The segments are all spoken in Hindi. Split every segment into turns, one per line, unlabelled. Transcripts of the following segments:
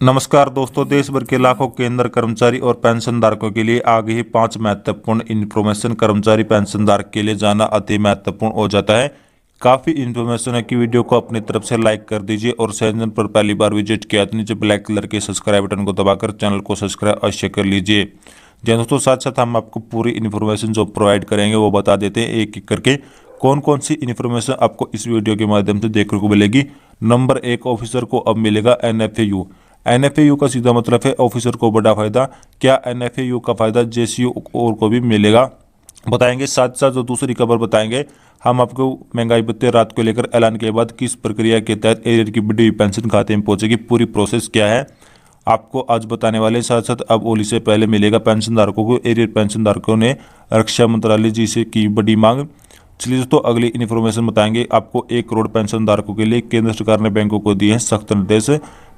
नमस्कार दोस्तों, देश भर के लाखों केंद्र कर्मचारी और पेंशनधारकों के लिए आ गई 5 महत्वपूर्ण इन्फॉर्मेशन। कर्मचारी पेंशनधारक के लिए जानना अति महत्वपूर्ण हो जाता है। काफ़ी इन्फॉर्मेशन है कि वीडियो को अपनी तरफ से लाइक कर दीजिए और चैनल पर पहली बार विजिट किया तो नीचे ब्लैक कलर के सब्सक्राइब बटन को दबाकर चैनल को सब्सक्राइब अवश्य कर लीजिए। जी दोस्तों, साथ साथ हम आपको पूरी इन्फॉर्मेशन जो प्रोवाइड करेंगे वो बता देते हैं एक एक करके कौन कौन सी इन्फॉर्मेशन आपको इस वीडियो के माध्यम से देखने को मिलेगी। नंबर 1, ऑफिसर को अब मिलेगा NFAU। NFAU का सीधा मतलब है ऑफिसर को बड़ा फायदा। क्या NFAU का फायदा JCU और को भी मिलेगा, बताएंगे। साथ साथ जो दूसरी खबर बताएंगे हम आपको, महंगाई भत्ते रात को लेकर ऐलान के बाद किस प्रक्रिया के तहत एरियर की बढ़ी हुई पेंशन खाते में पहुंचेगी, पूरी प्रोसेस क्या है आपको आज बताने वाले। साथ साथ अब होली से पहले मिलेगा पेंशनधारकों को एरियर। पेंशनधारकों ने रक्षा मंत्रालय जी से की बड़ी मांग। चलिए दोस्तों, अगली इन्फॉर्मेशन बताएंगे आपको। 1 करोड़ पेंशनधारकों के लिए केंद्र सरकार ने बैंकों को दिए हैं सख्त निर्देश।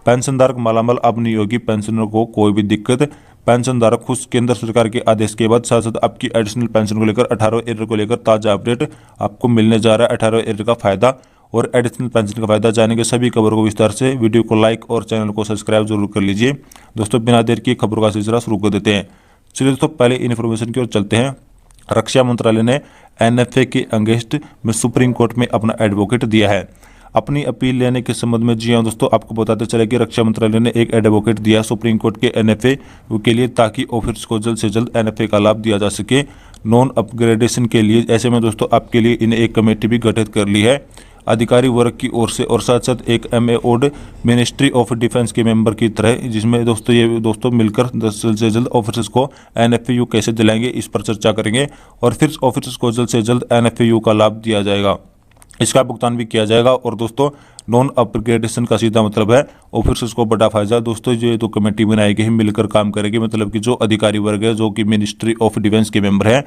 पेंशनधारक मालामाल अब नहीं होगी, पेंशनर को कोई भी दिक्कत। पेंशनधारक खुश, केंद्र सरकार के आदेश के बाद। साथ साथ आपकी एडिशनल पेंशन को लेकर 18 एरियर को लेकर ताजा अपडेट आपको मिलने जा रहा है। 18 एरियर का फायदा और एडिशनल पेंशन का फायदा जानेंगे। सभी खबरों को विस्तार से, वीडियो को लाइक और चैनल को सब्सक्राइब जरूर कर लीजिए। दोस्तों, बिना देर की खबरों का सिलसिला शुरू कर देते हैं। चलिए दोस्तों, पहले इन्फॉर्मेशन की ओर चलते हैं। रक्षा मंत्रालय ने NFA के अगेंस्ट में सुप्रीम कोर्ट में अपना एडवोकेट दिया है अपनी अपील लेने के संबंध में। जी हाँ दोस्तों, आपको बताते चले कि रक्षा मंत्रालय ने एक एडवोकेट दिया सुप्रीम कोर्ट के NFA के लिए, ताकि ऑफिस को जल्द से जल्द NFA का लाभ दिया जा सके नॉन अपग्रेडेशन के लिए। ऐसे में दोस्तों आपके लिए इन्हें एक कमेटी भी गठित कर ली है अधिकारी वर्ग की ओर से, और साथ साथ एक MAOD मिनिस्ट्री ऑफ डिफेंस के मेंबर की तरह, जिसमें दोस्तों ये दोस्तों मिलकर जल्द से जल्द ऑफिसर्स को NFAU कैसे दिलाएंगे इस पर चर्चा करेंगे, और फिर ऑफिसर्स को जल्द से जल्द NFAU का लाभ दिया जाएगा, इसका भुगतान भी किया जाएगा। और दोस्तों, नॉन अपग्रेडेशन का सीधा मतलब है ऑफिसर्स को बड़ा फायदा। दोस्तों, ये तो कमेटी बनाई गई मिलकर काम करेगी, मतलब कि जो अधिकारी वर्ग है जो कि मिनिस्ट्री ऑफ डिफेंस के मेंबर हैं,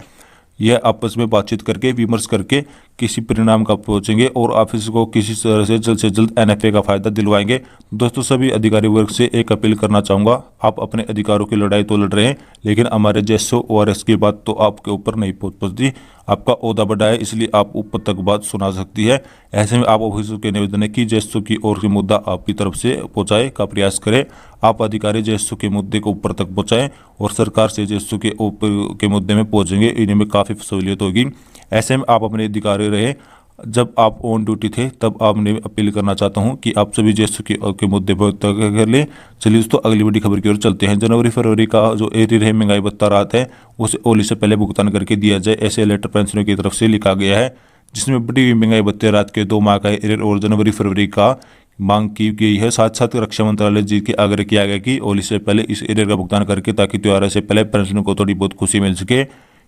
यह आपस में बातचीत करके विमर्श करके किसी परिणाम का पहुंचेंगे और ऑफिस को किसी तरह से जल्द NFA का फायदा दिलवाएंगे। दोस्तों, सभी अधिकारी वर्ग से एक अपील करना चाहूँगा, आप अपने अधिकारों की लड़ाई तो लड़ रहे हैं, लेकिन हमारे JSO ORS की बात तो आपके ऊपर नहीं पहुँचती। आपका ओहदा बड़ा है, इसलिए आप ऊपर तक बात सुना सकती है। ऐसे में आप ऑफिसर के निवेदन है कि JSO की ओर के मुद्दा आपकी तरफ से पहुँचाए का प्रयास करें। आप अधिकारी JSO के मुद्दे को ऊपर तक पहुँचाएं और सरकार से JSO के ऊपर के मुद्दे में पहुँचेंगे, इनमें काफ़ी सहूलियत होगी। ऐसे में आप अपने अधिकारी रहे, जब आप ऑन ड्यूटी थे तब आपने अपील करना चाहता हूं कि आप सभी JSO के मुद्दे पर तय कर लें। चलिए दोस्तों, अगली बड़ी खबर की ओर चलते हैं। जनवरी फरवरी का जो एरियर है महंगाई भत्ता राहत है, उसे होली से पहले भुगतान करके दिया जाए, ऐसे लेटर पेंशनरों की तरफ से लिखा गया है, जिसमें बढ़ी हुई महंगाई भत्ते राहत के 2 माह का एरियर और जनवरी फरवरी का मांग की गई है। साथ साथ रक्षा मंत्रालय जी के आग्रह किया गया कि होली से पहले इस एरियर का भुगतान करके, ताकि त्योहार से पहले पेंशनरों को थोड़ी बहुत खुशी मिल सके।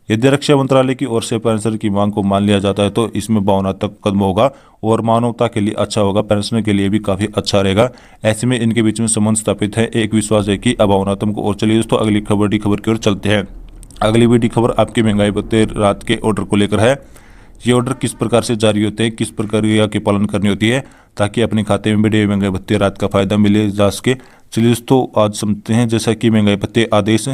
यदि रक्षा मंत्रालय की ओर से पेंशन की मांग को मान लिया जाता है तो इसमें भावनात्मक कदम होगा और मानवता के लिए अच्छा होगा, पेंशनर के लिए भी काफ़ी अच्छा रहेगा। ऐसे में इनके बीच में संबंध स्थापित है, एक विश्वास है कि अभावनात्मक। और चलिए दोस्तों, अगली खबर की ओर चलते हैं। अगली बड़ी खबर आपकी महंगाई भत्ते राहत के ऑर्डर को लेकर है। ये ऑर्डर किस प्रकार से जारी होते हैं, किस प्रक्रिया की पालन करनी होती है, ताकि अपने खाते में बढ़े महंगाई भत्ते राहत का फायदा मिले जा सके। चलिए दोस्तों, आज समझते हैं। जैसा कि महंगाई भत्ते आदेश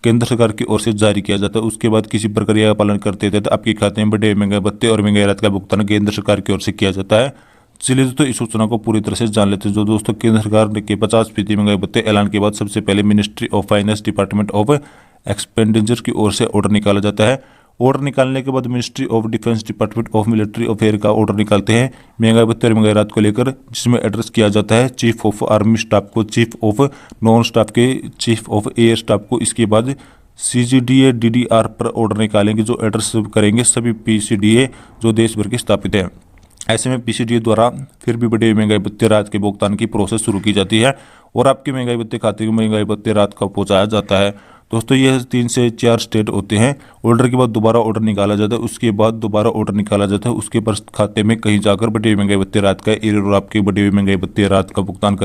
केंद्र सरकार की ओर से जारी किया जाता है, उसके बाद किसी प्रक्रिया का पालन करते थे तो आपके खाते में बढ़े महंगाई भत्ते और महंगाई राहत का भुगतान केंद्र सरकार की ओर से किया जाता है। चलिए दोस्तों, इस सूचना को पूरी तरह से जान लेते हैं। जो दोस्तों, केंद्र सरकार के 50% महंगाई भत्ते ऐलान के बाद सबसे पहले ministry of finance, department of expenditure की ओर से ऑर्डर निकाला जाता है। ऑर्डर निकालने के बाद ministry of defence, department of military affair का ऑर्डर निकालते हैं महंगाई भत्ते और महंगाई राहत को लेकर, जिसमें एड्रेस किया जाता है चीफ ऑफ आर्मी स्टाफ को, चीफ ऑफ नॉन स्टाफ के चीफ ऑफ एयर स्टाफ को। इसके बाद CGDA DDR पर ऑर्डर निकालेंगे, जो एड्रेस करेंगे सभी PCDA जो देश भर के स्थापित हैं। ऐसे में PCDA द्वारा फिर भी बड़े महंगाई भत्ते राहत के भुगतान की प्रोसेस शुरू की जाती है और आपके महंगाई भत्ते खाते में महंगाई भत्ते राहत का पहुँचाया जाता है। दोस्तों, ये 3 से 4 स्टेट होते हैं। ऑर्डर के बाद दोबारा ऑर्डर निकाला जाता है, उसके बाद दोबारा ऑर्डर निकाला जाता है, उसके बाद खाते में कहीं जाकर बढ़ी हुई महंगाई भत्ते राहत का एरियर और आपके बढ़ी हुई महंगाई भत्ते राहत का भुगतान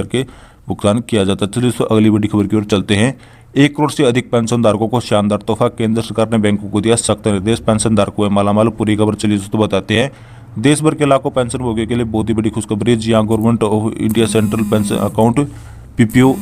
किया जाता है। चलिए दोस्तों, अगली बड़ी खबर की ओर चलते हैं। 1 करोड़ से अधिक पेंशनधारकों को शानदार तोहफा, केंद्र सरकार ने बैंकों को दिया सख्त निर्देश, पेंशनधारकों है मालामाल। पूरी खबर चलिए दोस्तों बताते हैं। देश भर के लाखों पेंशन भोगियों के लिए बहुत ही बड़ी खुशखबरी है। जी हाँ, government of India central pension account PPO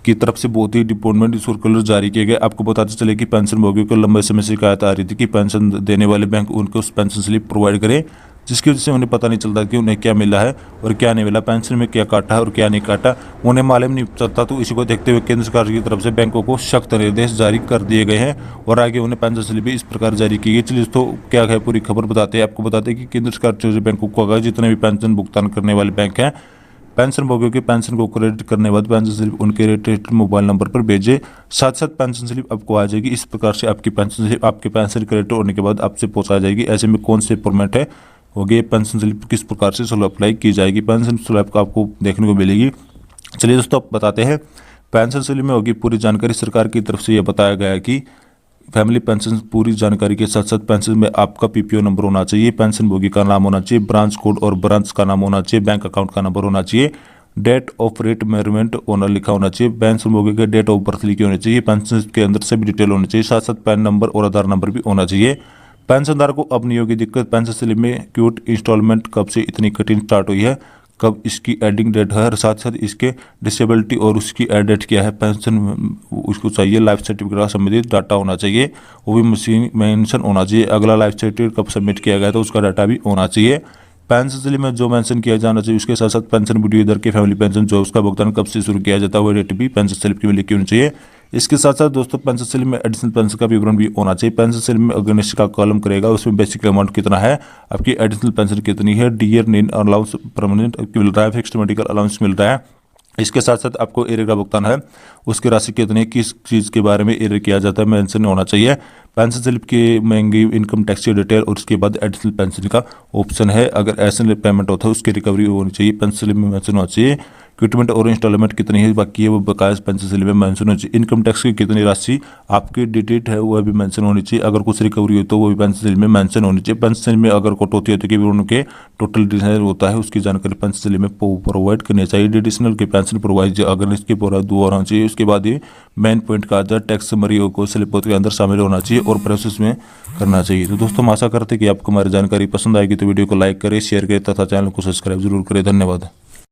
की तरफ से बहुत ही डिपार्टमेंट सर्कुलर जारी किए गए। आपको बताते चले कि पेंशन भोगियों को लंबे समय से शिकायत आ रही थी कि पेंशन देने वाले बैंक उनको उस पेंशन स्लिप प्रोवाइड करें, जिसकी वजह से उन्हें पता नहीं चलता कि उन्हें क्या मिला है और क्या नहीं मिला, पेंशन में क्या काटा है और क्या नहीं काटा, उन्हें मालूम नहीं चलता। तो इसी को देखते हुए केंद्र सरकार की तरफ से बैंकों को सख्त निर्देश जारी कर दिए गए हैं और आगे उन्हें पेंशन स्लिप भी इस प्रकार जारी की गई। चलिए दोस्तों क्या है पूरी खबर बताते हैं। आपको बताते हैं कि केंद्र सरकार जो बैंकों को अगर जितने भी पेंशन भुगतान करने वाले बैंक हैं, पेंशनभोगियों के पेंशन को क्रेडिट करने के बाद पेंशन स्लिप उनके रजिस्टर्ड मोबाइल नंबर पर भेजे। साथ साथ पेंशन स्लिप आपको आ जाएगी। इस प्रकार से आपकी पेंशन स्लिप आपके पेंशन क्रेडिट होने के बाद आपसे पहुंचा जाएगी। ऐसे में कौन से फॉर्मेट है होगी पेंशन स्लिप, किस प्रकार से स्लिप अप्लाई की जाएगी, पेंशन स्लिप आपको देखने को मिलेगी। चलिए दोस्तों आप बताते हैं पेंशन स्लिप में होगी पूरी जानकारी। सरकार की तरफ से यह बताया गया है कि फैमिली पेंशन पूरी जानकारी के साथ साथ पेंशन में आपका पीपीओ नंबर होना चाहिए, पेंशन भोगी का नाम होना चाहिए, ब्रांच कोड और ब्रांच का नाम होना चाहिए, बैंक अकाउंट का नंबर होना चाहिए, डेट ऑफ रिटायरमेंट ओनर लिखा होना चाहिए, पेंशन भोगी के डेट ऑफ बर्थ लिखी होनी चाहिए, पेंशन के अंदर सभी डिटेल होनी चाहिए, साथ साथ पैन नंबर और आधार नंबर भी होना चाहिए। पेंशनदार को अपनी होगी दिक्कत पेंशन स्लिप में क्यूट इंस्टॉलमेंट कब से इतनी कठिन स्टार्ट हुई है, कब इसकी एडिंग डेट है, साथ साथ इसके डिसेबिलिटी और उसकी एड डेट क्या है, पेंशन उसको चाहिए, लाइफ सर्टिफिकेट का संबंधित डाटा होना चाहिए, वो भी मशीन मेंशन होना चाहिए, अगला लाइफ सर्टिफिकेट कब सबमिट किया गया तो उसका डाटा भी होना चाहिए। पेंशन स्लिप में जो मेंशन किया जाना चाहिए उसके साथ साथ पेंशन वीडियो दर के फैमिली पेंशन जो उसका भुगतान कब से शुरू किया जाता है वो डेट भी पेंशन स्लिप की लिखी होनी चाहिए। इसके साथ साथ दोस्तों पेंशन स्लिप में एडिशनल पेंशन का विवरण भी होना चाहिए। पेंशन स्लिप में अगेंस्ट का कॉलम करेगा उसमें बेसिक अमाउंट कितना है, आपकी एडिशनल पेंशन कितनी है, डीयर नीड अलाउंस परमानेंट मिल रहा है, फिक्स्ड मेडिकल अलाउंस मिल रहा है। इसके साथ साथ आपको एरियर का भुगतान है उसकी राशि कितनी, किस चीज़ के बारे में एरियर किया जाता है मेंशन होना चाहिए। पेंशन स्लिप की महंगी इनकम टैक्स की डिटेल और उसके बाद एडिशनल पेंशन का ऑप्शन है। अगर एडिशनल पेमेंट होता है उसकी रिकवरी होनी चाहिए, पेंशन स्लिप में मेंशन होना चाहिए। क्विटमेंट और इंस्टॉलमेंट कितनी है बाकी है वो बकाया पेंशन स्लिप में मेंशन होनी चाहिए। इनकम टैक्स की कितनी राशि आपकी डिटेट है वह भी मेंशन होनी चाहिए। अगर कुछ रिकवरी हो तो वो भी पेंशन स्लिप में मेंशन होनी चाहिए। पेंशन स्लिप में अगर कटौती होती है कि उनके टोटल डिसाइड होता है उसकी जानकारी पेंशन स्लिप में प्रोवाइड करनी चाहिए। एडिशनल के पेंशन प्रोवाइड अगर इसके पूरा दो होना चाहिए। उसके बाद ये मेन पॉइंट का आधार टैक्स समरी को स्लिप के अंदर शामिल होना चाहिए और प्रोसेस में करना चाहिए। तो दोस्तों हम आशा करते हैं कि आपको हमारी जानकारी पसंद आएगी तो वीडियो को लाइक करें, शेयर करें तथा चैनल को सब्सक्राइब जरूर करें। धन्यवाद।